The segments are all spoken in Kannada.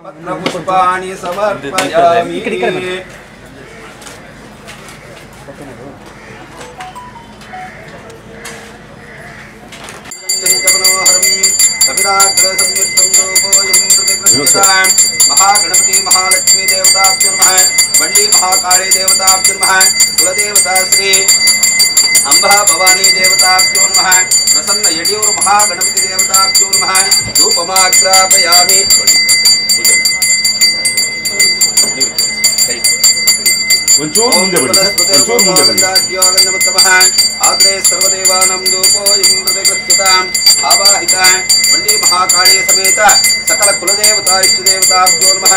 पुष्पाणि समर्पयामि। महागणपति महालक्ष्मी देवताभ्यो नमः। वंडी महाकाली देवताभ्यो नमः। कुलदेवता श्री अंबा भवानी देवताभ्यो नमः। प्रसन्न यडियूर महागणपति देवताभ्यो नमः। धूपमाग्रापयामि। आग्रे सर्वदेवानां धूपोऽयं प्रतिगृह्यताम् आवाहितां वंडी महाकाली समेत सकल कुलदेवता इष्टदेवताभ्यो नमः।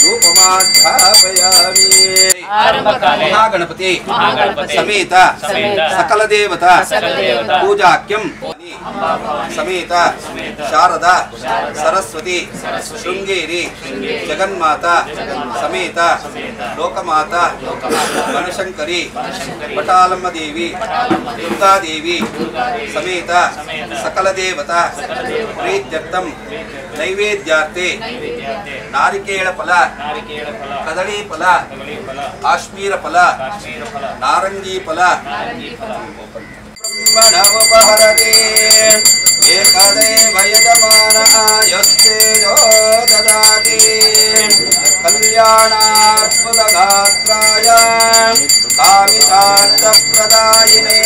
धूपमाग्रापयामि। महागणपति समेत सकल देवता पूजाक्यं समेत शारदा सरस्वती शृंगेरी जगन्माता समेत लोकमाता मनशंकरी पटालम्म देवी दुर्गा देवी समेत सकल देवता प्रीत्यर्थं नैवेद्यार्थे नारिकेल फल कदली फल काश्मीर फल नारंगी फल ब्रह्मणवपहरते एकदेव यजमानायस्तेजो ददाति कल्याणार्पदगात्राय कामितार्थप्रदायिने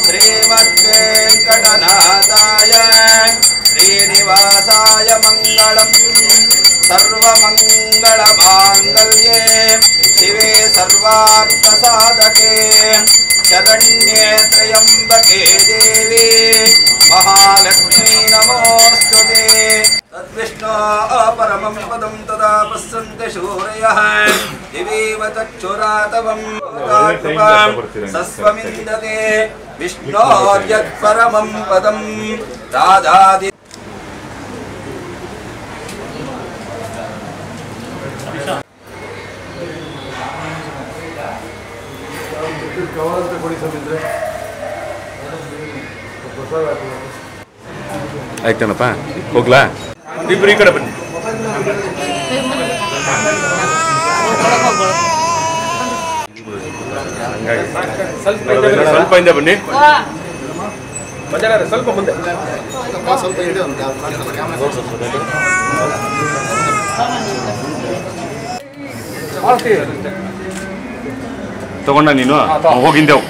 श्रीमद्वेङ्कटनाथाय श्रीनिवासाय मङ्गलम्। सर्वमङ्गलमाङ्गल्ये शिवे सर्वार्थसाधके शरण्ये त्र्यम्बके देवी महालक्ष्मी नमोऽस्तुते। तद्विष्णो परमं पदं तदा पश्यन्ति शूरयः दिवीव चक्षुरातवं सस्वमिन्दते विष्णोर्यत्परमं पदं राधादि ಆಯ್ತೇನಪ್ಪ ಹೋಗ್ಲಾ ಇಬ್ರು ಈ ಕಡೆ ಬನ್ನಿ ಸ್ವಲ್ಪ ಹಿಂದೆ ಬನ್ನಿ ಸ್ವಲ್ಪ ಮುಂದೆ ತಗೊಂಡ ನೀನು ಹೋಗಿಂದೆವು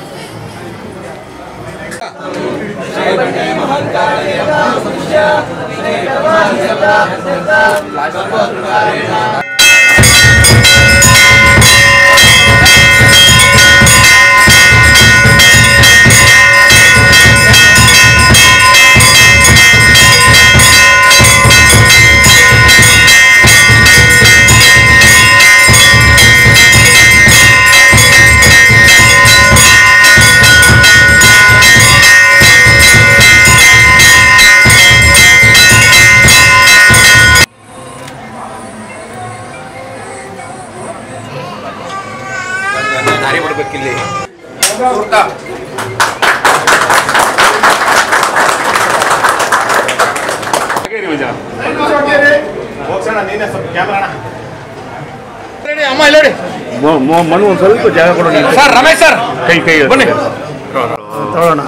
ಮನು ಒಂದು ಸ್ವಲ್ಪ ಜಾಗ ಕೊಡೋಣ ಸರ್. ರಮೇಶ್ ಸರ್ ಕೈ ಕೈ ಬನ್ನಿ ತಗೊಳ್ಳೋಣ.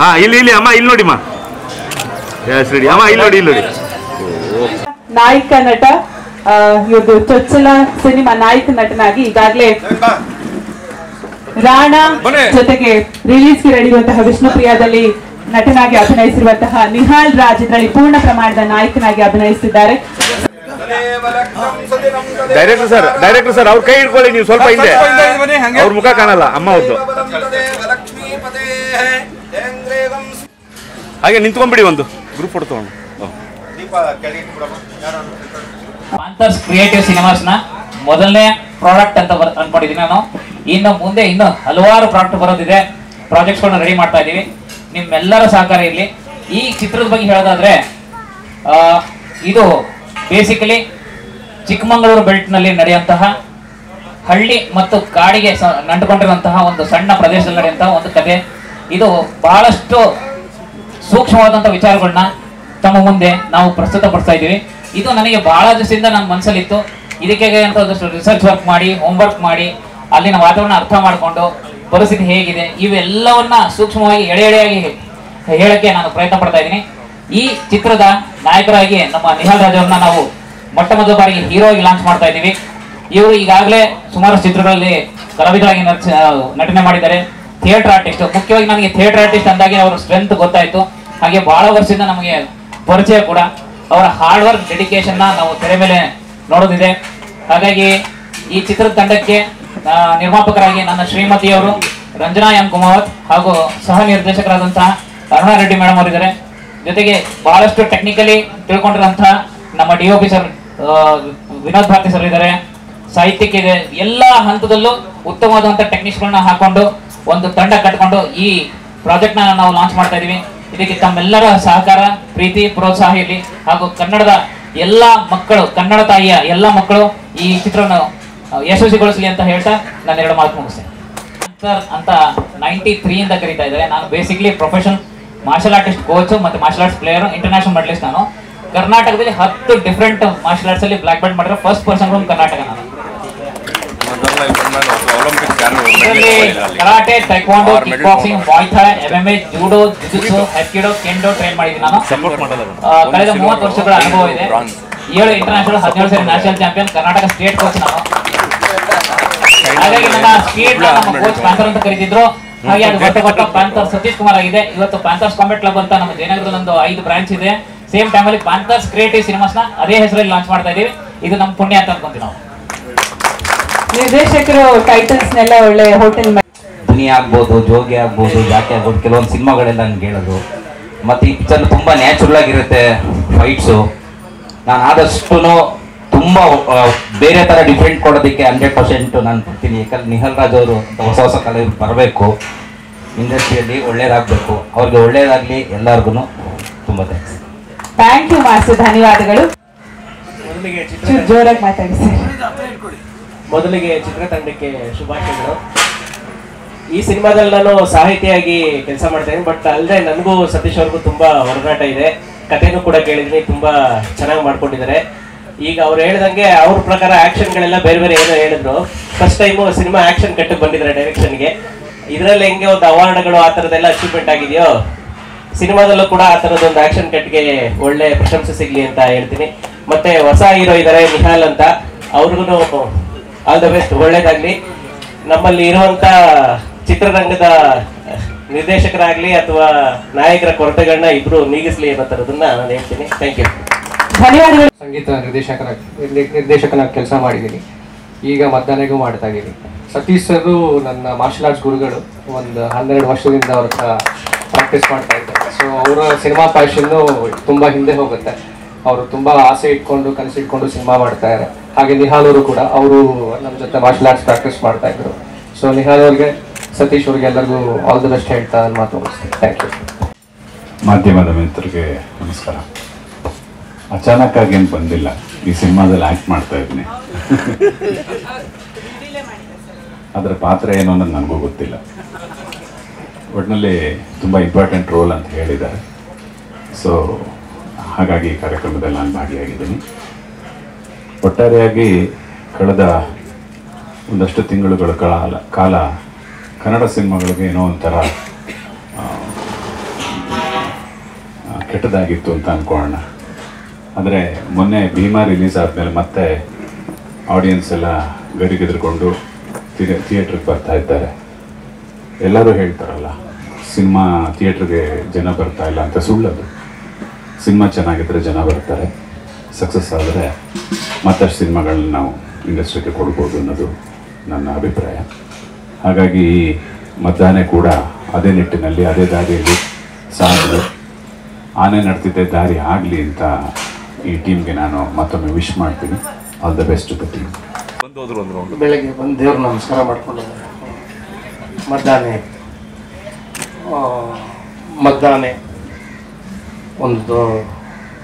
ಹಾ ಇಲ್ಲಿ ಅಮ್ಮ ಇಲ್ಲಿ ನೋಡಿಮ್ಮ. ಎಸ್ ರೆಡಿ ಅಮ್ಮ ಇಲ್ಲಿ ನೋಡಿ ನಾಯಕ ನಟ ಇವ್ರದ್ದು ಚೊಚ್ಚಲ ಸಿನಿಮಾ ನಾಯಕ ನಟನಾಗಿ ಈಗಾಗಲೇ ರಾಣಾ ಜೊತೆಗೆ ರಿಲೀಸ್ಗೆ ರೆಡಿ ಇರುವಂತಹ ವಿಷ್ಣುಪ್ರಿಯಾದಲ್ಲಿ ನಟನಾಗಿ ಅಭಿನಯಿಸಿರುವಂತಹ ನಿಹಾಲ್ ರಾಜ್ ಇದರಲ್ಲಿ ಪೂರ್ಣ ಪ್ರಮಾಣದ ನಾಯಕನಾಗಿ ಅಭಿನಯಿಸಿದ್ದಾರೆ. ಡೈರೆಕ್ಟರ್ ಸರ್ ಅವ್ರ ಕೈ ಹಿಡ್ಕೊಳ್ಳಿ ನೀವು ಸ್ವಲ್ಪ ಹಿಂದೆ, ಅವ್ರ ಮುಖ ಕಾಣಲ್ಲ ಅಮ್ಮ ಅವ್ರದ್ದು. ಹಾಗೆ ನಿಂತ್ಕೊಂಡ್ಬಿಡಿ, ಒಂದು ಗ್ರೂಪ್ ಫೋಟೋ ತಗೊಂಡು. ಪಾಂಥರ್ಸ್ ಕ್ರಿಯೇಟಿವ್ ಸಿನಿಮಾಸ್ನ ಮೊದಲನೇ ಪ್ರಾಡಕ್ಟ್ ಅಂತ ಅನ್ಕೊಂಡಿದ್ದೀನಿ ನಾನು. ಇನ್ನು ಮುಂದೆ ಇನ್ನೂ ಹಲವಾರು ಪ್ರಾಡಕ್ಟ್ ಬರೋದಿದೆ, ಪ್ರಾಜೆಕ್ಟ್ಸ್ಗಳನ್ನ ರೆಡಿ ಮಾಡ್ತಾ ಇದ್ದೀವಿ. ನಿಮ್ಮೆಲ್ಲರ ಸಹಕಾರ ಇರಲಿ. ಈ ಚಿತ್ರದ ಬಗ್ಗೆ ಹೇಳೋದಾದ್ರೆ ಇದು ಬೇಸಿಕಲಿ ಚಿಕ್ಕಮಗಳೂರು ಬೆಲ್ಟ್ನಲ್ಲಿ ನಡೆಯುವಂತಹ ಹಳ್ಳಿ ಮತ್ತು ಕಾಡಿಗೆ ನಂಟುಕೊಂಡಿರುವಂತಹ ಒಂದು ಸಣ್ಣ ಪ್ರದೇಶದಲ್ಲಿ ನಡೆಯುವಂತಹ ಒಂದು ಕಥೆ. ಇದು ಬಹಳಷ್ಟು ಸೂಕ್ಷ್ಮವಾದಂತಹ ವಿಚಾರಗಳನ್ನ ತಮ್ಮ ಮುಂದೆ ನಾವು ಪ್ರಸ್ತುತಪಡಿಸ್ತಾ ಇದ್ದೀವಿ. ಇದು ನನಗೆ ಬಹಳ ದಿವಸದಿಂದ ನನ್ನ ಮನಸ್ಸಲ್ಲಿತ್ತು. ಇದಕ್ಕೆ ಅಂತ ಒಂದಷ್ಟು ರಿಸರ್ಚ್ ವರ್ಕ್ ಮಾಡಿ, ಹೋಮ್ವರ್ಕ್ ಮಾಡಿ, ಅಲ್ಲಿನ ವಾತಾವರಣ ಅರ್ಥ ಮಾಡಿಕೊಂಡು ಪರಿಸ್ಥಿತಿ ಹೇಗಿದೆ ಇವೆಲ್ಲವನ್ನ ಸೂಕ್ಷ್ಮವಾಗಿ ಎಳೆಯಾಗಿ ಹೇಳಕ್ಕೆ ನಾನು ಪ್ರಯತ್ನ ಪಡ್ತಾ ಇದ್ದೀನಿ. ಈ ಚಿತ್ರದ ನಾಯಕರಾಗಿ ನಮ್ಮ ನಿಹಾಲ್ ರಾಜ್ ಅವ್ರನ್ನ ನಾವು ಮೊಟ್ಟ ಮೊದಲ ಬಾರಿಗೆ ಹೀರೋ ಆಗಿ ಲಾಂಚ್ ಮಾಡ್ತಾ ಇದ್ದೀವಿ. ಇವರು ಈಗಾಗಲೇ ಸುಮಾರು ಚಿತ್ರಗಳಲ್ಲಿ ಕಲಾವಿದರಾಗಿ ನಟನೆ ಮಾಡಿದ್ದಾರೆ. ಥಿಯೇಟರ್ ಆರ್ಟಿಸ್ಟ್, ಮುಖ್ಯವಾಗಿ ನನಗೆ ಥಿಯೇಟರ್ ಆರ್ಟಿಸ್ಟ್ ಅಂದಾಗೆ ಅವರ ಸ್ಟ್ರೆಂತ್ ಗೊತ್ತಾಯ್ತು. ಹಾಗೆ ಬಹಳ ವರ್ಷದಿಂದ ನಮಗೆ ಪರಿಚಯ ಕೂಡ. ಅವರ ಹಾರ್ಡ್ ವರ್ಕ್, ಡೆಡಿಕೇಶನ್ ನಾವು ತೆರೆ ಮೇಲೆ ನೋಡೋದಿದೆ. ಹಾಗಾಗಿ ಈ ಚಿತ್ರದ ತಂಡಕ್ಕೆ ನಿರ್ಮಾಪಕರಾಗಿ ನನ್ನ ಶ್ರೀಮತಿಯವರು ರಂಜನಾ ಎಂ ಕುಮಾವತ್ ಹಾಗೂ ಸಹ ನಿರ್ದೇಶಕರಾದಂತಹ ಅರುಣಾ ರೆಡ್ಡಿ ಮೇಡಮ್ ಅವರಿದ್ದಾರೆ. ಜೊತೆಗೆ ಬಹಳಷ್ಟು ಟೆಕ್ನಿಕಲಿ ತಿಳ್ಕೊಂಡಿರುವಂತಹ ನಮ್ಮ DOP sir Vinod Bharati sir ಇದ್ದಾರೆ. ಸಾಹಿತ್ಯಕ್ಕೆ ಇದೆ. ಎಲ್ಲ ಹಂತದಲ್ಲೂ ಉತ್ತಮವಾದಂತಹ ಟೆಕ್ನಿಕ್ಸ್ಗಳನ್ನ ಹಾಕೊಂಡು ಒಂದು ತಂಡ ಕಟ್ಕೊಂಡು ಈ ಪ್ರಾಜೆಕ್ಟ್ ನಾವು ಲಾಂಚ್ ಮಾಡ್ತಾ ಇದೀವಿ. ಇದಕ್ಕೆ ತಮ್ಮೆಲ್ಲರ ಸಹಕಾರ, ಪ್ರೀತಿ, ಪ್ರೋತ್ಸಾಹ ಇರಲಿ. ಹಾಗೂ ಕನ್ನಡದ ಎಲ್ಲ ಮಕ್ಕಳು, ಕನ್ನಡ ತಾಯಿಯ ಎಲ್ಲ ಮಕ್ಕಳು ಈ ಚಿತ್ರವನ್ನು ಯಶಸ್ವಿಗೊಳಿಸಲಿ ಅಂತ ಹೇಳ್ತಾ ನಾನು 2 ಮಾತು ಮುಗಿಸ್ತೇನೆ. ಅಂತ 93 ಇಂದ ಕರೀತಾ ಇದ್ದಾರೆ. ನಾನು basically professional martial artist coach ಮತ್ತೆ martial arts player, international medalist. ನಾನು ಕರ್ನಾಟಕದಲ್ಲಿ 10 ಡಿಫ್ರೆಂಟ್ ಮಾರ್ಷಲ್ ಆರ್ಟ್ಸ್ ಅಲ್ಲಿ ಬ್ಲಾಕ್ ಬೆಲ್ಟ್ ಮಾಡಿರೋ ಫಸ್ಟ್ ಪರ್ಸನ್ ಫ್ರಮ್ ಕರ್ನಾಟಕ. ನಾನು ಕರಾಟೆ, ಟೈಕ್ವಾಂಡೋ, ಕಿಕ್ ಬಾಕ್ಸಿಂಗ್, ಬಾಯ್ ಥಾಯ್, MMA, ಜೂಡೋ, ಜುಜುತ್ಸು, ಹೆಕ್ಕಿಡೋ, ಕೆಂಡೋ ಟ್ರೈನ್ ಮಾಡಿದ್ದೀನಿ ನಾನು. ಕಳೆದ 30 ವರ್ಷಗಳ ಅನುಭವ ಇದೆ. 7 ಇಂಟರ್ನ್ಯಾಷನಲ್, 17 ಸಾರಿ national champion, Karnataka state coach ನಾನು. ಹಾಗಾಗಿ ನನ್ನ ಸ್ಟೇಟ್ ನಮ್ಮ ಕೋಚ್ ಪ್ಯಾಂಥರ್ ಅಂತ ಕರೀತಿದ್ರು. ಹಾಗೆ ಅದು ಗೊತ್ತ ಪ್ಯಾಂಥರ್ ಸತೀಶ್ ಕುಮಾರ್ ಆಗಿದೆ. ಇವತ್ತು ಪ್ಯಾಂಥರ್ಸ್ ಕಾಂಬ್ಯಾಟ್ ಕ್ಲಬ್ ಅಂತ ನಮ್ಮ ಜಯನಗರದಲ್ಲಿ ಒಂದು 5 ಬ್ರಾಂಚ್ ಇದೆ. ಸೇಮ್ ಟೈಮಲ್ಲಿ ಪ್ಯಾಂಥರ್ಸ್ ಕ್ರಿಯೇಟಿವ್ ಸಿನಿಮಾಸ್ನ ಅದೇ ಹೆಸರಲ್ಲಿ ಲಾಂಚ್ ಮಾಡ್ತಾ ಇದೀವಿ. ಇದು ನಮ್ಮ ಪುಣ್ಯ ಅಂತ ಅನ್ಕೊಂತೀವಿ ನಾವು. ನಿರ್ದೇಶಕರು ಟೈಟಲ್ಸ್ನೆಲ್ಲ ಒಳ್ಳೆ ಹೋಟೆಲ್ ಧ್ವನಿ ಆಗ್ಬೋದು, ಜೋಗಿ ಆಗ್ಬೋದು, ಜಾಕೆ ಆಗ್ಬೋದು, ಕೆಲವೊಂದು ಸಿನಿಮಾಗಳೆಲ್ಲ ನನಗೆ ಹೇಳೋದು. ಮತ್ತು ಈ ಪಿಕ್ಚರ್ ತುಂಬ ನ್ಯಾಚುರಲ್ ಆಗಿರುತ್ತೆ ಫೈಟ್ಸು. ನಾನು ಆದಷ್ಟು ತುಂಬ ಬೇರೆ ಥರ ಡಿಫ್ರೆಂಟ್ ಕೊಡೋದಕ್ಕೆ 100% ನಾನು ಕೊಡ್ತೀನಿ. ಯಾಕಂದ್ರೆ ನಿಹಾಲ್ ರಾಜ್ ಅವರು ಹೊಸ ಹೊಸ ಕಲಾವಿದರು ಬರಬೇಕು, ಇಂಡಸ್ಟ್ರಿಯಲ್ಲಿ ಒಳ್ಳೇದಾಗಬೇಕು. ಅವ್ರಿಗೆ ಒಳ್ಳೇದಾಗಲಿ. ಎಲ್ಲರಿಗೂ ತುಂಬ ಥ್ಯಾಂಕ್ಸ್. ಥ್ಯಾಂಕ್ ಯು ಮಾಸ್ಟರ್, ಧನ್ಯವಾದಗಳು. ಜೋರಾಗಿ ಮಾತಾಡಿ ಸರ್. ಮೊದಲಿಗೆ ಚಿತ್ರತಂಡಕ್ಕೆ ಶುಭಾಶಯಗಳು. ಈ ಸಿನಿಮಾದಲ್ಲಿ ನಾನು ಸಾಹಿತಿಯಾಗಿ ಕೆಲಸ ಮಾಡ್ತೇನೆ. ಬಟ್ ಅಲ್ಲದೆ ನನಗೂ ಸತೀಶ್ ಅವ್ರಿಗೂ ತುಂಬಾ ಹೊರನಾಟ ಇದೆ. ಕಥೆನೂ ಕೂಡ ಕೇಳಿದ್ದೀನಿ, ತುಂಬಾ ಚೆನ್ನಾಗಿ ಮಾಡ್ಕೊಂಡಿದ್ದಾರೆ. ಈಗ ಅವ್ರು ಹೇಳ್ದಂಗೆ ಅವ್ರ ಪ್ರಕಾರ ಆಕ್ಷನ್ಗಳೆಲ್ಲ ಬೇರೆ ಬೇರೆ ಏನೋ ಹೇಳಿದ್ರು. ಫಸ್ಟ್ ಟೈಮು ಸಿನಿಮಾ ಆಕ್ಷನ್ ಕಟ್ಟಕ್ಕೆ ಬಂದಿದ್ದಾರೆ ಡೈರೆಕ್ಷನ್ಗೆ. ಇದರಲ್ಲಿ ಹೆಂಗೆ ಒಂದು ಅವಾರ್ಡ್ಗಳು ಆ ಥರದ್ದೆಲ್ಲ ಅಚೀವ್ಮೆಂಟ್ ಆಗಿದೆಯೋ, ಸಿನಿಮಾದಲ್ಲೂ ಕೂಡ ಆ ಥರದೊಂದು ಆಕ್ಷನ್ ಕಟ್ಗೆ ಒಳ್ಳೆ ಪ್ರಶಂಸೆ ಸಿಗ್ಲಿ ಅಂತ ಹೇಳ್ತೀನಿ. ಮತ್ತೆ ಹೊಸ ಹೀರೋ ಇದ್ದಾರೆ ನಿಹಾಲ್ ಅಂತ, ಅವ್ರಿಗೂ ಆಲ್ ದ ಬೆಸ್ಟ್, ಒಳ್ಳೇದಾಗ್ಲಿ. ನಮ್ಮಲ್ಲಿ ಇರುವಂತ ಚಿತ್ರರಂಗದ ನಿರ್ದೇಶಕರಾಗ್ಲಿ ಅಥವಾ ನಾಯಕರ ಕೊರತೆಗಳನ್ನ ಇಬ್ರು ನೀಗಿಸ್ಲಿ ಅನ್ನೋ ಥರದನ್ನ ನಾನು ಹೇಳ್ತೀನಿ. Thank you. ಧನ್ಯವಾದಗಳು. ಸಂಗೀತ ನಿರ್ದೇಶಕನಾಗಿ ಕೆಲಸ ಮಾಡಿದ್ದೀನಿ. ಈಗ ಮಧ್ಯಾಹ್ನಗೂ ಮಾಡ್ತಾ ಇದ್ದೀನಿ. ಸತೀಶ್ ಸರ್ ನನ್ನ ಮಾರ್ಷಲ್ ಆರ್ಟ್ಸ್ ಗುರುಗಳು. ಒಂದು 12 ವರ್ಷದಿಂದ ಅವ್ರ ಹತ್ರ ಪ್ರಾಕ್ಟೀಸ್ ಮಾಡ್ತಾ ಇದ್ದಾರೆ. ಸೊ ಅವರ ಸಿನಿಮಾ ಪ್ಯಾಷನ್ನು ತುಂಬ ಹಿಂದೆ ಹೋಗುತ್ತೆ. ಅವರು ತುಂಬ ಆಸೆ ಇಟ್ಕೊಂಡು, ಕನಸಿಟ್ಕೊಂಡು ಸಿನಿಮಾ ಮಾಡ್ತಾ ಇದ್ದಾರೆ. ಹಾಗೆ ನಿಹಾಲ್ ಅವರು ಕೂಡ, ಅವರು ನಮ್ಮ ಜೊತೆ ಮಾರ್ಷಲ್ ಆರ್ಟ್ಸ್ ಪ್ರಾಕ್ಟೀಸ್ ಮಾಡ್ತಾ ಇದ್ರು. ಸೊ ನಿಹಾಲ್ ಅವ್ರಿಗೆ, ಸತೀಶ್ ಅವ್ರಿಗೆ ಎಲ್ಲರಿಗೂ ಆಲ್ ದಿ ಬೆಸ್ಟ್ ಹೇಳ್ತಾ ನಾನು ಮಾತು ಮುಗಿಸ್ತೀನಿ. Thank you. ಮಾಧ್ಯಮದ ಮಿತ್ರರಿಗೆ ನಮಸ್ಕಾರ. ಅಚಾನಕ್ ಆಗಿ ಏನು ಬಂದಿಲ್ಲ, ಈ ಸಿನಿಮಾದಲ್ಲಿ ಆ್ಯಕ್ಟ್ ಮಾಡ್ತಾ ಇದ್ದೀನಿ. ಅದರ ಪಾತ್ರ ಏನು ಅನ್ನೋದು ನನಗೂ ಗೊತ್ತಿಲ್ಲ. ಒಟ್ಟಿನಲ್ಲಿ ತುಂಬ ಇಂಪಾರ್ಟೆಂಟ್ ರೋಲ್ ಅಂತ ಹೇಳಿದ್ದಾರೆ. ಸೊ ಹಾಗಾಗಿ ಈ ಕಾರ್ಯಕ್ರಮದಲ್ಲಿ ನಾನು ಭಾಗಿಯಾಗಿದ್ದೀನಿ. ಒಟ್ಟಾರೆಯಾಗಿ ಕಳೆದ ಒಂದಷ್ಟು ತಿಂಗಳುಗಳ ಕಾಲ ಕನ್ನಡ ಸಿನಿಮಾಗಳಿಗೆ ಏನೋ ಒಂಥರ ಕೆಟ್ಟದಾಗಿತ್ತು ಅಂತ ಅಂದ್ಕೊಳ್ಳೋಣ. ಆದರೆ ಮೊನ್ನೆ ಭೀಮಾ ರಿಲೀಸ್ ಆದಮೇಲೆ ಮತ್ತೆ ಆಡಿಯನ್ಸ್ ಎಲ್ಲ ಗರಿಗೆದ್ರುಕೊಂಡು ಥಿಯೇಟ್ರಿಗೆ ಬರ್ತಾ ಇದ್ದಾರೆ. ಎಲ್ಲರೂ ಹೇಳ್ತಾರಲ್ಲ, ಸಿನಿಮಾ ಥಿಯೇಟ್ರಿಗೆ ಜನ ಬರ್ತಾ ಇಲ್ಲ ಅಂತ. ಸುಳ್ಳದು. ಸಿನಿಮಾ ಚೆನ್ನಾಗಿದ್ದರೆ ಜನ ಬರ್ತಾರೆ. ಸಕ್ಸಸ್ ಆದರೆ ಮತ್ತಷ್ಟು ಸಿನಿಮಾಗಳನ್ನ ನಾವು ಇಂಡಸ್ಟ್ರಿಗೆ ಕೊಡ್ಬೋದು ಅನ್ನೋದು ನನ್ನ ಅಭಿಪ್ರಾಯ. ಹಾಗಾಗಿ ಈ ಮಧ್ಯಾಹ್ನ ಕೂಡ ಅದೇ ನಿಟ್ಟಿನಲ್ಲಿ, ಅದೇ ದಾರಿಯಲ್ಲಿ ಸಾಗಲು, ಆನೆ ನಡೆದಿದ್ದೆ ದಾರಿ ಆಗಲಿ ಅಂತ ಈ ಟೀಮ್ಗೆ ನಾನು ಮತ್ತೊಮ್ಮೆ ವಿಶ್ ಮಾಡ್ತೀನಿ. All the best to the team. ಬೆಳಗ್ಗೆ ಬಂದು ದೇವ್ರ ನಮಸ್ಕಾರ ಮಾಡ್ಕೊಂಡು ಮಧ್ಯಾಹ್ನ ಒಂದು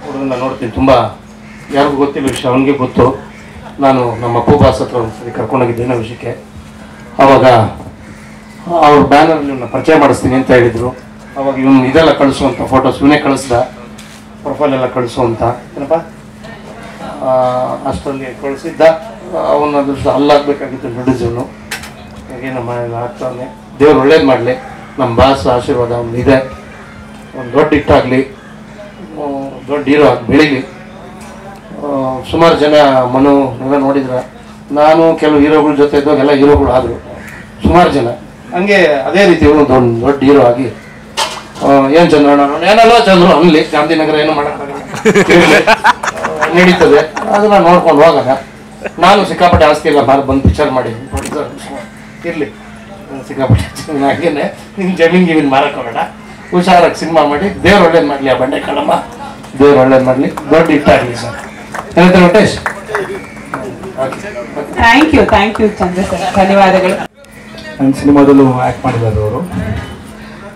ಹುಡುಗನ ನೋಡ್ತೀನಿ. ತುಂಬ ಯಾರಿಗೂ ಗೊತ್ತಿಲ್ಲ ವಿಷಯ, ಅವನಿಗೆ ಗೊತ್ತು. ನಾನು ನಮ್ಮ ಅಪ್ಪು ಬಾಸ್ ಹತ್ರ ಒಂದ್ಸರಿ ಕರ್ಕೊಂಡೋಗಿದ್ದೆ ಏನೋ ವಿಷಯಕ್ಕೆ. ಆವಾಗ ಅವ್ರ ಬ್ಯಾನರಲ್ಲಿ ಇವನ್ನ ಪರಿಚಯ ಮಾಡಿಸ್ತೀನಿ ಅಂತ ಹೇಳಿದರು. ಅವಾಗ ಇವನು ಇದೆಲ್ಲ ಕಳಿಸುವಂಥ ಫೋಟೋಸ್ ಇವನೇ ಕಳಿಸ್ದ, ಪ್ರೊಫೈಲ್ ಎಲ್ಲ ಕಳಿಸುವಂಥ ಏನಪ್ಪ ಅಷ್ಟರಲ್ಲಿ ಕಳಿಸಿದ್ದ ಅವನ ಅದೃಷ್ಟ ಅಲ್ಲಾಗಬೇಕಾಗಿತ್ತು ಪ್ರೊಡ್ಯೂಸರ್ನು. ಹಾಗೆ ನಮ್ಮ ಮನೇಲಿ ಆಗ್ತಾನೆ. ದೇವ್ರು ಒಳ್ಳೇದು ಮಾಡಲಿ. ನಮ್ಮ ಬಾಸ್ ಆಶೀರ್ವಾದ ಒಂದು ಇದೆ. ಒಂದು ದೊಡ್ಡ ಹಿಟ್ಟಾಗಲಿ, ದೊಡ್ಡ ಹೀರೋ ಆಗಿ ಬೆಳೀಲಿ. ಸುಮಾರು ಜನ ಮನು ಎಲ್ಲ ನೋಡಿದ್ರೆ, ನಾನು ಕೆಲವು ಹೀರೋಗಳ ಜೊತೆ ಇದ್ದಾಗ ಎಲ್ಲ ಹೀರೋಗಳು ಆದರು ಸುಮಾರು ಜನ. ಹಂಗೆ ಅದೇ ರೀತಿ ಇವನು ದೊಡ್ಡ ಹೀರೋ ಆಗಿ ಏನು ಚಂದ್ರಣ್ಣ ಏನೆಲ್ಲ ಚಂದ್ರು ಅನ್ನಲಿ, ಗಾಂಧಿನಗರ ಏನು ಮಾಡೋಕ್ಕಾಗಲ್ಲ, ನಡೀತದೆ. ಅದನ್ನ ನೋಡ್ಕೊಂಡು ಹೋಗೋಣ. ನಾನು ಸಿಕ್ಕಾಪಟ್ಟೆ ಆಸ್ತಿ ಎಲ್ಲ ಬಂದು ಪಿಕ್ಚರ್ ಮಾಡಿ ಇರಲಿ, ಸಿಕ್ಕಾಪಟ್ಟೆ ಹಾಗೇನೆ ನಿನ್ನ ಜಮೀನು ಗಿಮೀನು ಮಾರಕ್ಕೋಗೋಣ. ಹುಷಾರಾಗಿ ಸಿನಿಮಾ ಮಾಡಿ ದೇವ್ರು ಒಳ್ಳೇದು ಮಾಡಲಿ. ಆ ಬಂಡೆ ಕಡಮ್ಮ ದೇವ್ರು ಒಳ್ಳೇದು ಮಾಡಲಿ, ದೊಡ್ಡ ಹಿಟ್ಟಾಗಲಿ ಸರ್. ಹೇಳ್ತಾರೆ Venkatesh. Thank you Chandra sir, ಧನ್ಯವಾದಗಳು. ನನ್ನ ಸಿನಿಮಾದಲ್ಲೂ ಆ್ಯಕ್ಟ್ ಮಾಡಿದ್ದಾರೆ ಅವರು,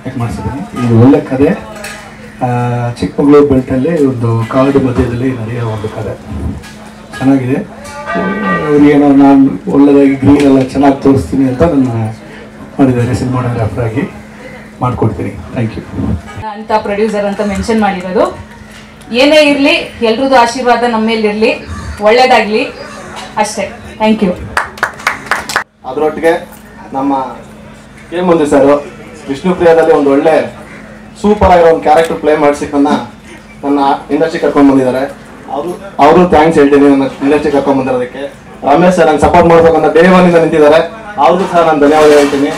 ಆ್ಯಕ್ಟ್ ಮಾಡಿಸಿದ್ದೀನಿ. ಇದು ಒಳ್ಳೆ ಕತೆ. ಚಿಕ್ಕಮಗಳೂರು ಬೆಲ್ಟಲ್ಲಿ ಒಂದು ಕಾಡು ಮಧ್ಯದಲ್ಲಿ ನಡೆಯೋ ಒಂದು ಕತೆ ಚೆನ್ನಾಗಿದೆ. ಅವ್ರಿಗೇನೋ ನಾನು ಒಳ್ಳೆದಾಗಿ ಗ್ರೀನ್ ಎಲ್ಲ ಚೆನ್ನಾಗಿ ತೋರಿಸ್ತೀನಿ ಅಂತ ನನ್ನ ಮಾಡಿದ್ದಾರೆ ಸಿನಿಮಾಟೋಗ್ರಾಫರ್ ಆಗಿ ಮಾಡಿಕೊಡ್ತೀನಿ. ಥ್ಯಾಂಕ್ ಯು ಅಂತ ಪ್ರೊಡ್ಯೂಸರ್ ಅಂತ ಮೆನ್ಷನ್ ಮಾಡಿರೋದು. ಏನೇ ಇರಲಿ ಎಲ್ರದ್ದು ಆಶೀರ್ವಾದ ನಮ್ಮ ಮೇಲಿರಲಿ, ಒಳ್ಳೇದಾಗಲಿ ಅಷ್ಟೇ. Thank you. ಅದರೊಟ್ಟಿಗೆ ನಮ್ಮ ಕೆ ಮುಂದೆ ಸರ್ ವಿಷ್ಣುಪ್ರಿಯಾದಲ್ಲಿ ಒಂದು ಒಳ್ಳೆ ಸೂಪರ್ ಆಗಿರೋ ಒಂದು ಕ್ಯಾರೆಕ್ಟರ್ ಪ್ಲೇ ಮಾಡಿಸಿ ನನ್ನ ಇಂಡಸ್ಟ್ರಿ ಕರ್ಕೊಂಡು ಬಂದಿದ್ದಾರೆ. ಅವರು ಥ್ಯಾಂಕ್ಸ್ ಹೇಳ್ತೀನಿ ನನ್ನ ಇಂಡಸ್ಟ್ರಿ ಕರ್ಕೊಂಡು ಬಂದಿರೋದಕ್ಕೆ. ರಮೇಶ್ ಸರ್ ನಂಗೆ ಸಪೋರ್ಟ್ ಮಾಡ್ಬೇಕಂತ ಡೇ ಒನ್ನಿಂದ ನಿಂತಿದ್ದಾರೆ, ಅವ್ರಿಗೂ ಸಹ ನಾನು ಧನ್ಯವಾದ ಹೇಳ್ತೀನಿ.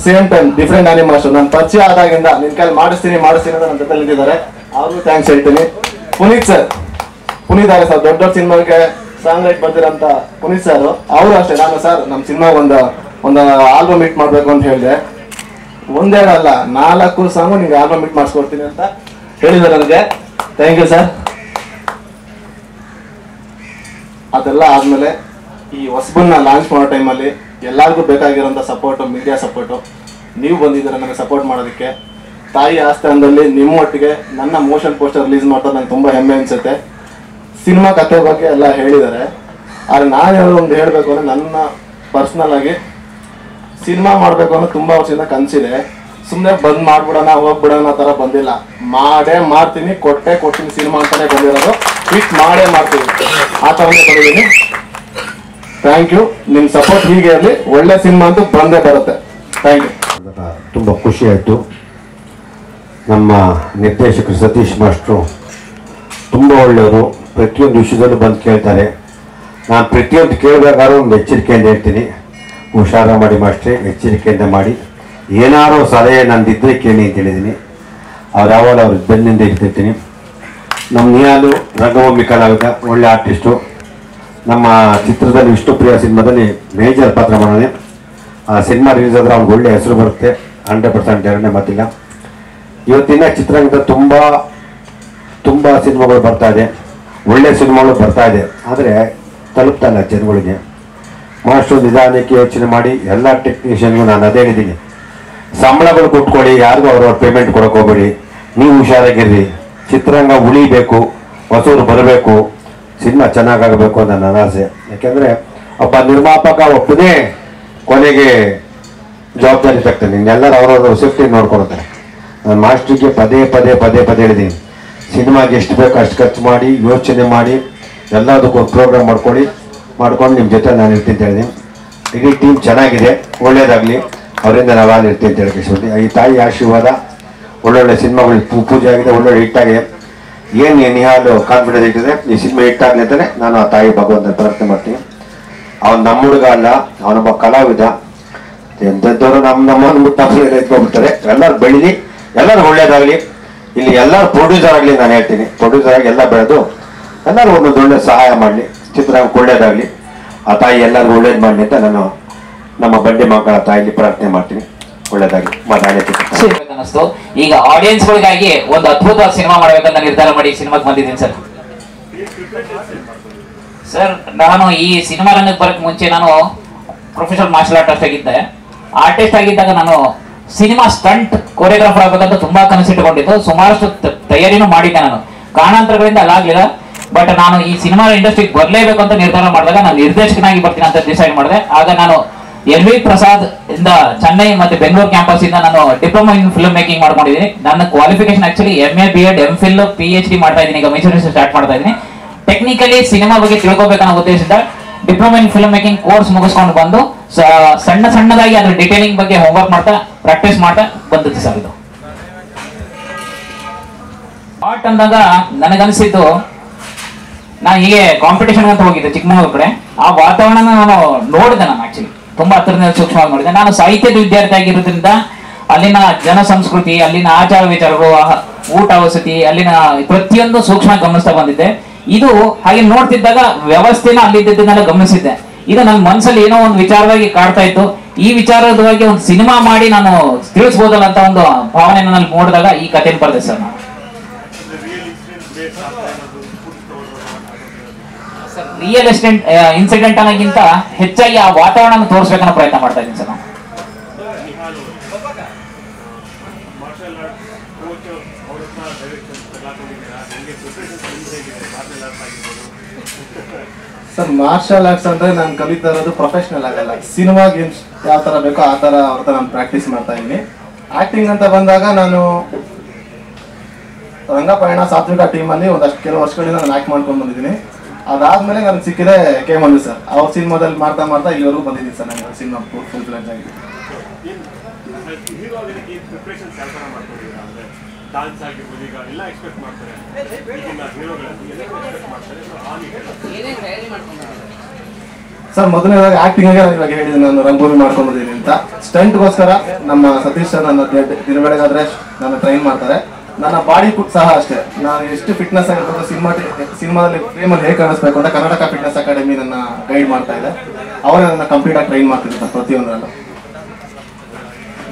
ಸೇಮ್ ಟೈಮ್ ಡಿಫ್ರೆಂಟ್ ಆನಿಮೇಷನ್ ನಾನು ಪರಿಚಯ ಆದಾಗಿಂದ ನಿನ್ನ ಕೈಲಿ ಮಾಡಿಸ್ತೀನಿ ಅಂತ ನನ್ನ ಜೊತೆ ನಿಂತಿದ್ದಾರೆ, ಅವ್ರಿಗೂ ಥ್ಯಾಂಕ್ಸ್ ಹೇಳ್ತೀನಿ. ಪುನೀತ್ ಆರೆ ಸರ್ ದೊಡ್ಡ ಸಿನಿಮಾಗೆ ಸಾಂಗ್ ರೈಟ್ ಬಂದಿರೋಂಥ ಪುನೀತ್ ಸರ್ ಅವರು ಅಷ್ಟೇ. ನಾನು ಸರ್ ನಮ್ಮ ಸಿನಿಮಾ ಒಂದು ಆಲ್ಬಮ್ ಹಿಟ್ ಮಾಡಬೇಕು ಅಂತ ಹೇಳಿದೆ. ಒಂದೇಳಲ್ಲ 4 ಸಾಂಗು ನಿಮ್ಗೆ ಆಲ್ಬಮ್ ಹಿಟ್ ಮಾಡಿಸ್ಕೊಡ್ತೀನಿ ಅಂತ ಹೇಳಿದ್ದಾರೆ ನನಗೆ. Thank you sir. ಅದೆಲ್ಲ ಆದಮೇಲೆ ಈ ಹೊಸಬನ್ನ ಲಾಂಚ್ ಮಾಡೋ ಟೈಮಲ್ಲಿ ಎಲ್ಲರಿಗೂ ಬೇಕಾಗಿರೋಂಥ ಸಪೋರ್ಟು, ಮೀಡಿಯಾ ಸಪೋರ್ಟು ನೀವು ಬಂದಿದ್ದೀರ ನನಗೆ ಸಪೋರ್ಟ್ ಮಾಡೋದಕ್ಕೆ. ತಾಯಿ ಆಸ್ಥಾನದಲ್ಲಿ ನಿಮ್ಮ ಒಟ್ಟಿಗೆ ನನ್ನ ಮೋಷನ್ ಪೋಸ್ಟರ್ ರಿಲೀಸ್ ಮಾಡೋದು ನಂಗೆ ತುಂಬ ಹೆಮ್ಮೆ ಅನಿಸುತ್ತೆ. ಸಿನಿಮಾ ಕಥೆ ಬಗ್ಗೆ ಎಲ್ಲ ಹೇಳಿದ್ದಾರೆ, ಆದರೆ ನಾನು ಒಂದು ಹೇಳಬೇಕು ಅಂದರೆ ನನ್ನ ಪರ್ಸ್ನಲ್ ಆಗಿ ಸಿನಿಮಾ ಮಾಡಬೇಕು ಅನ್ನೋ ತುಂಬ ವರ್ಷದಿಂದ ಕನಸಿದೆ. ಸುಮ್ಮನೆ ಬಂದು ಮಾಡ್ಬಿಡೋಣ ಹೋಗ್ಬಿಡೋಣ ಥರ ಬಂದಿಲ್ಲ. ಮಾಡ್ತೀನಿ, ಕೊಡ್ತೀನಿ ಸಿನಿಮಾ ಅಂತಲೇ ಬಂದಿರೋದು. ಹಿಟ್ ಮಾಡ್ತೀವಿ ಆ ಥರನೇ ಬಂದಿದ್ದೀನಿ. Thank you. ನಿಮ್ಮ ಸಪೋರ್ಟ್ ಹೀಗೆ ಇರಲಿ, ಒಳ್ಳೆ ಸಿನಿಮಾ ಅಂತೂ ಬಂದೇ ಬರುತ್ತೆ. Thank you. ತುಂಬ ಖುಷಿ ಆಯಿತು. ನಮ್ಮ ನಿರ್ದೇಶಕರು ಸತೀಶ್ ಮಾಸ್ಟ್ರು ತುಂಬ ಒಳ್ಳೆಯವರು. ಪ್ರತಿಯೊಂದು ವಿಷಯದಲ್ಲೂ ಬಂದು ಕೇಳ್ತಾರೆ. ನಾನು ಪ್ರತಿಯೊಂದು ಕೇಳಬೇಕಾದ್ರೂ ಒಂದು ಎಚ್ಚರಿಕೆಯಿಂದ ಹೇಳ್ತೀನಿ, ಹುಷಾರ ಮಾಡಿ ಮಾಸ್ಟ್ರೆ, ಎಚ್ಚರಿಕೆಯಿಂದ ಮಾಡಿ. ಏನಾರೋ ಸಲಹೆ ನಂದಿದ್ದರೆ ಕೇಳಿ ಅಂತ ಹೇಳಿದ್ದೀನಿ. ಅವ್ರು ಯಾವಾಗ ಅವ್ರಿಗೆ ಬೆನ್ನಿಂದ ಇರ್ತಿರ್ತೀನಿ. ನಮ್ಮ ನಿಹಾಲು ರಂಗಭೂಮಿ ಕಲಾವಿದ, ಒಳ್ಳೆ ಆರ್ಟಿಸ್ಟು. ನಮ್ಮ ಚಿತ್ರದಲ್ಲಿ ವಿಷ್ಣುಪ್ರಿಯ ಸಿನಿಮಾದಲ್ಲಿ ಮೇಜರ್ ಪಾತ್ರ ಮಾಡೋಣ. ಆ ಸಿನಿಮಾ ರಿಲೀಸ್ ಆದರೆ ಅವ್ನಿಗೆ ಒಳ್ಳೆ ಹೆಸರು ಬರುತ್ತೆ, 100% ಎರಡನೇ ಮಾತಿಲ್ಲ. ಇವತ್ತಿನ ಚಿತ್ರರಂಗದ ತುಂಬ ಸಿನಿಮಾಗಳು ಬರ್ತಾ ಇದೆ, ಒಳ್ಳೆ ಸಿನಿಮಾಗಳು ಬರ್ತಾ ಇದೆ. ಆದರೆ ತಲುಪ್ತಾ ಇಲ್ಲ ಜನಗಳಿಗೆ. ಮಾಸ್ಟ್ರು ನಿಧಾನಕ್ಕೆ ಯೋಚನೆ ಮಾಡಿ ಎಲ್ಲ ಟೆಕ್ನಿಷಿಯನ್ಗೂ ನಾನು ಅದೇ ಹೇಳಿದ್ದೀನಿ, ಸಂಬಳಗಳು ಕೊಟ್ಕೊಳ್ಳಿ, ಯಾರಿಗೂ ಅವ್ರವ್ರ ಪೇಮೆಂಟ್ ಕೊಡೋಕೆ ಹೋಗ್ಬೇಡಿ, ನೀವು ಹುಷಾರಾಗಿರ್ರಿ. ಚಿತ್ರರಂಗ ಉಳಿಬೇಕು, ಹೊಸವರು ಬರಬೇಕು, ಸಿನಿಮಾ ಚೆನ್ನಾಗಾಗಬೇಕು ಅಂತ ನನ್ನ ಆಸೆ. ಯಾಕೆಂದರೆ ಒಬ್ಬ ನಿರ್ಮಾಪಕ ಒಬ್ಬನೇ ಕೊನೆಗೆ ಜವಾಬ್ದಾರಿ ತಗ್ತಾನೆ, ಇನ್ನೆಲ್ಲರೂ ಅವ್ರವ್ರ ಸೇಫ್ಟಿ ನೋಡ್ಕೊಳ್ತಾರೆ. ನಾನು ಮಾಸ್ಟ್ರಿಗೆ ಪದೇ ಹೇಳಿದ್ದೀನಿ, ಸಿನಿಮಾಗೆ ಎಷ್ಟು ಬೇಕೋ ಅಷ್ಟು ಖರ್ಚು ಮಾಡಿ, ಯೋಚನೆ ಮಾಡಿ, ಎಲ್ಲದಕ್ಕೂ ಒಂದು ಪ್ರೋಗ್ರಾಮ್ ಮಾಡ್ಕೊಂಡು ನಿಮ್ಮ ಜೊತೆ ನಾನು ಇರ್ತೀನಿ ಅಂತ ಹೇಳಿದ್ದೀನಿ. ಇಡೀ ಟೀಮ್ ಚೆನ್ನಾಗಿದೆ, ಒಳ್ಳೇದಾಗಲಿ, ಅವರಿಂದ ನಾವಾಗಲಿ ಇರ್ತೀನಿ ಅಂತ ಹೇಳಿ ಈ ತಾಯಿ ಆಶೀರ್ವಾದ, ಒಳ್ಳೊಳ್ಳೆ ಸಿನಿಮಾಗಳು ಪೂಜೆ ಆಗಿದೆ, ಒಳ್ಳೊಳ್ಳೆ ಹಿಟ್ಟಾಗಿದೆ. ಏನು ನಿಹಾಲು ಕಾನ್ಫಿಡೆನ್ಸ್ ಇಟ್ಟಿದೆ ಈ ಸಿನಿಮಾ ಹಿಟ್ಟಾಗಲಿ ಅಂತಲೇ ನಾನು ಆ ತಾಯಿ ಭಗವಂತನ ಪ್ರಾರ್ಥನೆ ಮಾಡ್ತೀನಿ. ಅವನು ನಮ್ಮ ಹುಡುಗ ಅಲ್ಲ, ಅವನೊಬ್ಬ ಕಲಾವಿದ. ಎಂಥದ್ದವರು ನಮ್ಮನ್ನು ಬಿಟ್ಟು ನಮ್ಮಲ್ಲಿ ಎತ್ಕೊಂಡ್ಬಿಡ್ತಾರೆ. ಎಲ್ಲರೂ ಬೆಳೀಲಿ, ಎಲ್ಲರೂ ಒಳ್ಳೇದಾಗಲಿ. ಇಲ್ಲಿ ಎಲ್ಲರೂ ಪ್ರೊಡ್ಯೂಸರ್ ಆಗಲಿ ನಾನು ಹೇಳ್ತೀನಿ, ಪ್ರೊಡ್ಯೂಸರ್ ಆಗಿ ಎಲ್ಲ ಬೆಳೆದು ಎಲ್ಲರೂ ಒಂದೊಂದು ಒಳ್ಳೆ ಸಹಾಯ ಮಾಡಲಿ, ಚಿತ್ರರಂಗಕ್ಕೆ ಒಳ್ಳೇದಾಗಲಿ. ಆ ತಾಯಿ ಎಲ್ಲರಿಗೂ ಒಳ್ಳೇದು ಮಾಡಲಿ ಅಂತ ನಾನು ನಮ್ಮ ಬಂಡೆ ಮಕ್ಕಳ ತಾಯಿಲಿ ಪ್ರಾರ್ಥನೆ ಮಾಡ್ತೀನಿ. ಒಳ್ಳೇದಾಗಿ ಅನ್ನಿಸ್ತು. ಈಗ ಆಡಿಯನ್ಸ್ಗಳಿಗಾಗಿ ಒಂದು ಅದ್ಭುತವಾದ ಸಿನಿಮಾ ಮಾಡ್ಬೇಕಂತ ನಿರ್ಧಾರ ಮಾಡಿ ಸಿನಿಮಾಗೆ ಬಂದಿದ್ದೀನಿ ಸರ್. ಸರ್ ನಾನು ಈ ಸಿನಿಮಾ ರಂಗಕ್ಕೆ ಬರಕ್ ಮುಂಚೆ ನಾನು ಪ್ರೊಫೆಷನಲ್ ಮಾರ್ಷಲ್ ಆರ್ಟಿಸ್ಟ್ ಆಗಿದ್ದಾಗ ನಾನು ಸಿನಿಮಾ ಸ್ಟಂಟ್ ಕೊರಿಯೋಗ್ರಾಫರ್ ಆಗ್ಬೇಕಂತ ತುಂಬಾ ಕನಸಿಟ್ಟುಕೊಂಡಿದ್ದು. ಸುಮಾರಷ್ಟು ತಯಾರಿನೂ ಮಾಡಿದ್ದೆ ನಾನು, ಕಾರಣಾಂತರಗಳಿಂದ ಅಲ್ಲಾಗ್ಲಿಲ್ಲ. ಬಟ್ ನಾನು ಈ ಸಿನಿಮಾ ಇಂಡಸ್ಟ್ರಿಗೆ ಬರಲೇಬೇಕು ಅಂತ ನಿರ್ಧಾರ ಮಾಡಿದಾಗ ನಾನು ನಿರ್ದೇಶಕನಾಗಿ ಬರ್ತೀನಿ ಅಂತ ಡಿಸೈಡ್ ಮಾಡಿದೆ. ಆಗ ನಾನು LV ಪ್ರಸಾದ್ ಇಂದ ಚೆನ್ನೈ ಮತ್ತೆ ಬೆಂಗಳೂರು ಕ್ಯಾಂಪಸ್ ಇಂದ ನಾನು ಡಿಪ್ಲೊಮಾ ಇನ್ ಫಿಲ್ಮ್ ಮೇಕಿಂಗ್ ಮಾಡ್ಕೊಂಡಿದ್ದೀನಿ. ನನ್ನ qualification actually MA BEd MPhil PhD ಮಾಡ್ತಾ ಇದ್ದೀನಿ. ಈಗ ಮೈಸೂರು ಸ್ಟಾರ್ಟ್ ಮಾಡ್ತಾ ಇದ್ದೀನಿ. ಟೆಕ್ನಿಕಲಿ ಸಿನಿಮಾ ಬಗ್ಗೆ ತಿಳ್ಕೊಬೇಕನ್ನೋ ಉದ್ದೇಶದಿಂದ diploma in film making course ಮುಗಿಸ್ಕೊಂಡು ಬಂದು ಸಣ್ಣದಾಗಿ ಅದ್ರ ಡಿಟೇಲಿಂಗ್ ಬಗ್ಗೆ ಹೋಮ್ವರ್ಕ್ ಮಾಡ್ತಾ ಪ್ರಾಕ್ಟೀಸ್ ಮಾಡ್ತಾ ಬಂದದ್ದು ಸರ್. ಇದು ಆರ್ಟ್ ಅಂದಾಗ ನನಗನ್ಸಿದ್ದು, ನಾನು ಹೀಗೆ ಕಾಂಪಿಟೇಷನ್ ಅಂತ ಹೋಗಿದ್ದೆ ಚಿಕ್ಕಮಗಳೂರು ಕಡೆ. ಆ ವಾತಾವರಣ ನಾನು ನೋಡಿದೆ, ನಾನು ಆಕ್ಚುಲಿ ತುಂಬಾ ಹತ್ತಿರದಿಂದ ಸೂಕ್ಷ್ಮವಾಗಿ ನೋಡಿದೆ. ನಾನು ಸಾಹಿತ್ಯದ ವಿದ್ಯಾರ್ಥಿ ಆಗಿರೋದ್ರಿಂದ ಅಲ್ಲಿನ ಜನ ಸಂಸ್ಕೃತಿ, ಅಲ್ಲಿನ ಆಚಾರ ವಿಚಾರಗಳು, ಊಟ ವಸತಿ, ಅಲ್ಲಿನ ಪ್ರತಿಯೊಂದು ಸೂಕ್ಷ್ಮ ಗಮನಿಸ್ತಾ ಬಂದಿದ್ದೆ. ಇದು ಹಾಗೆ ನೋಡ್ತಿದ್ದಾಗ ವ್ಯವಸ್ಥೆನ ಅಲ್ಲಿದ್ದನ್ನೆಲ್ಲ ಗಮನಿಸಿದ್ದೆ. ಇದು ನನ್ನ ಮನಸ್ಸಲ್ಲಿ ಏನೋ ಒಂದು ವಿಚಾರವಾಗಿ ಕಾಡ್ತಾ ಇತ್ತು. ಈ ವಿಚಾರದವಾಗಿ ಒಂದು ಸಿನಿಮಾ ಮಾಡಿ ನಾನು ತಿಳಿಸ್ಬೋದಲ್ಲ ಅಂತ ಒಂದು ಭಾವನೆ ನನ್ನಲ್ಲಿ ಮೂಡಿದಾಗ ಈ ಕಥೆನ ಬರೆದೆ ಸರ್. ನಾನು ರಿಯಲ್ ಎಸ್ಟೇಟ್ ಇನ್ಸಿಡೆಂಟ್ ಅನ್ನೋಕ್ಕಿಂತ ಹೆಚ್ಚಾಗಿ ಆ ವಾತಾವರಣ ತೋರಿಸ್ಬೇಕನ್ನೋ ಪ್ರಯತ್ನ ಮಾಡ್ತಾ ಇದ್ದೀನಿ ಸರ್. ಸರ್, ಮಾರ್ಷಲ್ ಆರ್ಟ್ಸ್ ಅಂದ್ರೆ ನಾನು ಕಲಿತಾ ಇರೋದು ಪ್ರೊಫೆಷನಲ್ ಆಗಲ್ಲ, ಸಿನಿಮಾ ಗೇಮ್ಸ್ ಯಾವ ತರ ಬೇಕೋ ಆ ತರ ಅವ್ರ ನಾನು ಪ್ರಾಕ್ಟೀಸ್ ಮಾಡ್ತಾ ಇದ್ದೀನಿ. ಆಕ್ಟಿಂಗ್ ಅಂತ ಬಂದಾಗ ನಾನು ರಂಗಪಯಣ ಸಾತ್ವಿಕ ಟೀಮಲ್ಲಿ ಒಂದಷ್ಟು ಕೆಲವು ವರ್ಷಗಳಿಂದ ನಾನು ಆಕ್ಟ್ ಮಾಡ್ಕೊಂಡು ಬಂದಿದ್ದೀನಿ. ಅದಾದ್ಮೇಲೆ ನನಗೆ ಸಿಕ್ಕಿದೆ ಕೆ ಮಂಜು ಸರ್. ಅವ್ರ ಸಿನಿಮಾದಲ್ಲಿ ಮಾಡ್ತಾ ಮಾಡ್ತಾ ಇಲ್ಲಿವರೆಗೂ ಬಂದಿದ್ದೀನಿ ಸರ್. ನನಗೆ ಸಿನಿಮಾ ಫುಲ್ ಫ್ಲೆಜ್ ಆಗಿದೆ. ಸರ್, ಮೊದಲನೇದಾಗಿ ಆಕ್ಟಿಂಗ್ ಆಗಿ ಇವಾಗ ಹೇಳಿದ್ದೀನಿ, ನಾನು ರಂಗೋಲಿ ಮಾಡ್ಕೊಂಡು ಬಂದಿದ್ದೀನಿ ಅಂತ. ಸ್ಟಂಟ್ಗೋಸ್ಕರ ನಮ್ಮ ಸತೀಶ್ ಸರ್ ನನ್ನ ದಿನಬೆಳಗಾದ್ರೆ ನನ್ನ ಟ್ರೈನ್ ಮಾಡ್ತಾರೆ. ನನ್ನ ಬಾಡಿ ಸಹ ಅಷ್ಟೇ, ನಾನು ಎಷ್ಟು ಫಿಟ್ನೆಸ್ ಆಗಿರ್ಬೋದು, ಸಿನಿಮಾದಲ್ಲಿ ಫ್ರೇಮಲ್ಲಿ ಹೇಗೆ ಕಾಣಿಸ್ಬೇಕು ಅಂತ ಕರ್ನಾಟಕ ಫಿಟ್ನೆಸ್ ಅಕಾಡೆಮಿ ನನ್ನ ಗೈಡ್ ಮಾಡ್ತಾ ಇದೆ. ಅವರೇ ನನ್ನ ಕಂಪ್ಲೀಟ್ ಆಗಿ ಟ್ರೈನ್ ಮಾಡ್ತಿದ್ದೆ ಸರ್ ಪ್ರತಿಯೊಂದರಲ್ಲೂ.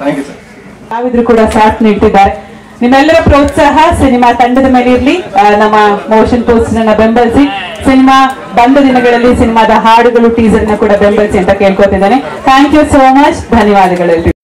Thank you sir. ನಾವಿದ್ರು ಕೂಡ ಸಾಥ್ ನೀಡ್ತಿದ್ದಾರೆ. ನಿಮ್ಮೆಲ್ಲರ ಪ್ರೋತ್ಸಾಹ ಸಿನಿಮಾ ತಂಡದ ಮೇಲೆ ಇರಲಿ. ನಮ್ಮ ಮೋಷನ್ ಪೋಸ್ಟರ್ ಅನ್ನ ಬೆಂಬಲಿಸಿ, ಸಿನಿಮಾ ಬಂದ ದಿನಗಳಲ್ಲಿ ಸಿನಿಮಾದ ಹಾಡುಗಳು ಟೀಸರ್ ನ ಕೂಡ ಬೆಂಬಲಿಸಿ ಅಂತ ಕೇಳ್ಕೊತಿದ್ದೇನೆ. Thank you so much. ಧನ್ಯವಾದಗಳು.